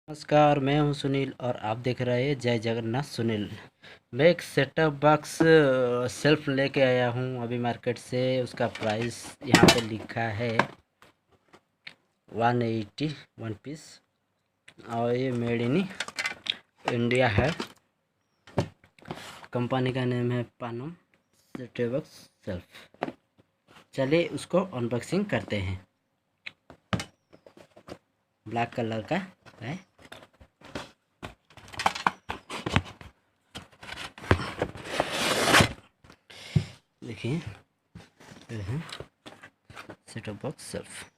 नमस्कार, मैं हूं सुनील और आप देख रहे हैं जय जगन्नाथ सुनील। मैं एक सेटअप बॉक्स सेल्फ लेके आया हूं अभी मार्केट से। उसका प्राइस यहां पे लिखा है 180 वन पीस, और ये मेड इन इंडिया है। कंपनी का नेम है पानम सेटअप बॉक्स सेल्फ। चलिए उसको अनबॉक्सिंग करते हैं। ब्लैक कलर का है। देखिए, ये है सेटअप बॉक्स सेल्फ।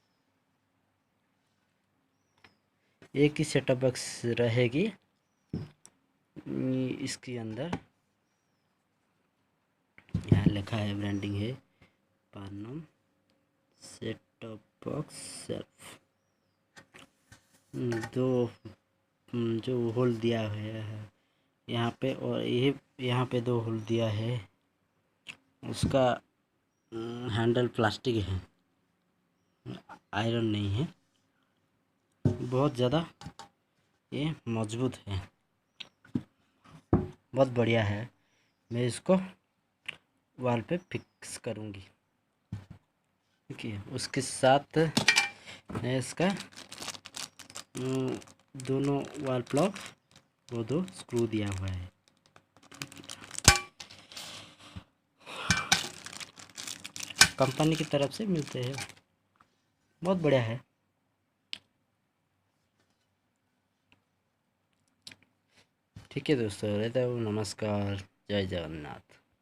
एक ही सेटअप बॉक्स रहेगी इसके अंदर। यहाँ लिखा है, ब्रांडिंग है पानम सेटअप बॉक्स सेल्फ। दो जो होल दिया हुआ है यहाँ पे, और ये यहाँ पे दो होल दिया है। उसका हैंडल प्लास्टिक है, आयरन नहीं है। बहुत ज़्यादा ये मजबूत है, बहुत बढ़िया है। मैं इसको वॉल पे फिक्स करूँगी। देखिए, उसके साथ है इसका दोनों वॉल प्लग, वो दो स्क्रू दिया हुआ है। कंपनी की तरफ से मिलते हैं, बहुत बढ़िया है। ठीक है दोस्तों, रहता हूँ। नमस्कार, जय जगन्नाथ।